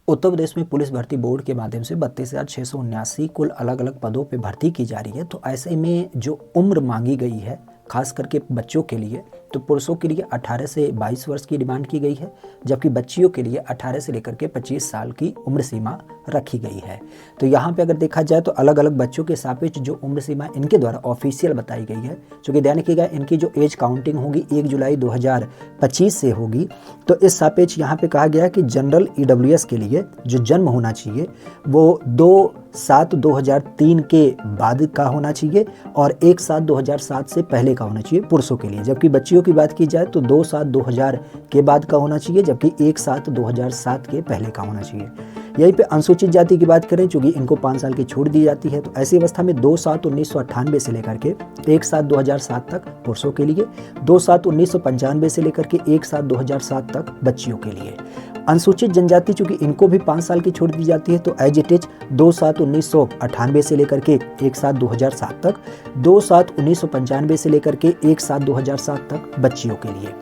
उत्तर प्रदेश में पुलिस भर्ती बोर्ड के माध्यम से 32,679 कुल अलग अलग पदों पे भर्ती की जा रही है। तो ऐसे में जो उम्र मांगी गई है खास करके बच्चों के लिए, तो पुरुषों के लिए 18 से 22 वर्ष की डिमांड की गई है, जबकि बच्चियों के लिए 18 से लेकर के 25 साल की उम्र सीमा रखी गई है। तो यहाँ पे अगर देखा जाए तो अलग अलग बच्चों के सापेक्ष जो उम्र सीमा इनके द्वारा ऑफिशियल बताई गई है, चूँकि ध्यान रखिएगा इनकी जो एज काउंटिंग होगी 1 जुलाई 2025 से होगी। तो इस सापेक्ष यहाँ पे कहा गया है कि जनरल EWS के लिए जो जन्म होना चाहिए वो 2/7/2003 के बाद का होना चाहिए और 1/7/2007 से पहले का होना चाहिए पुरुषों के लिए, जबकि बच्चियों की बात की जाए तो 2/7/2000 के बाद का होना चाहिए, जबकि 1/7/2007 के पहले का होना चाहिए। यहीं पे अनुसूचित जाति की बात करें, चूँकि इनको 5 साल की छूट दी जाती है, तो ऐसी अवस्था में 2/7/1998 से लेकर के 1/7/2007 तक पुरुषों के लिए, 2/7/1995 से लेकर के 1/7/2007 तक बच्चियों के लिए। अनुसूचित जनजाति चूँकि इनको भी 5 साल की छूट दी जाती है, तो एज इट इज 2/7/1998 से लेकर के 1/7/2007 तक, 2/7/1995 से लेकर के 1/7/2007 तक बच्चियों के लिए।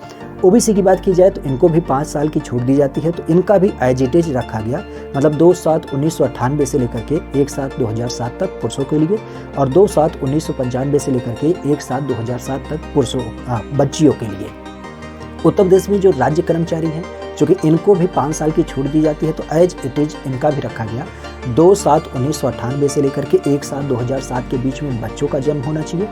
ओबीसी की बात की जाए तो इनको भी 5 साल की छूट दी जाती है, तो इनका भी एज इट इज रखा गया, मतलब 2/7/1998 से लेकर के 1/7/2007 तक पुरुषों के लिए और 2/7/1995 से लेकर के 1/7/2007 तक बच्चियों के लिए। उत्तर प्रदेश में जो राज्य कर्मचारी हैं, चूँकि इनको भी 5 साल की छूट दी जाती है, तो एज इट इज इनका भी रखा गया 2/7/1998 से लेकर के 1/7/2007 के बीच में बच्चों का जन्म होना चाहिए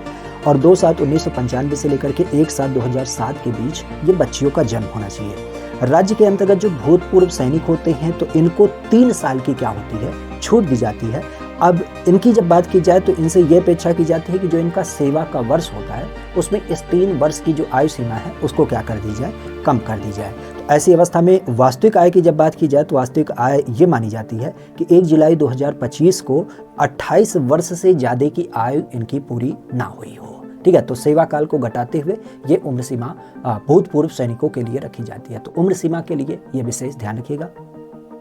और 2/7/1995 से लेकर के 1/7/2007 के बीच ये बच्चियों का जन्म होना चाहिए। राज्य के अंतर्गत जो भूतपूर्व सैनिक होते हैं, तो इनको 3 साल की क्या होती है, छूट दी जाती है। अब इनकी जब बात की जाए तो इनसे ये अपेक्षा की जाती है कि जो इनका सेवा का वर्ष होता है उसमें इस 3 वर्ष की जो आयु सीमा है उसको क्या कर दी जाए, कम कर दी जाए। तो ऐसी अवस्था में वास्तविक आय की जब बात की जाए तो वास्तविक आय ये मानी जाती है कि 1 जुलाई 2025 को 28 वर्ष से ज़्यादा की आयु इनकी पूरी ना हुई हो। ठीक है, तो सेवा काल को घटाते हुए ये उम्र सीमा भूतपूर्व सैनिकों के लिए रखी जाती है। तो उम्र सीमा के लिए ये विशेष ध्यान रखिएगा।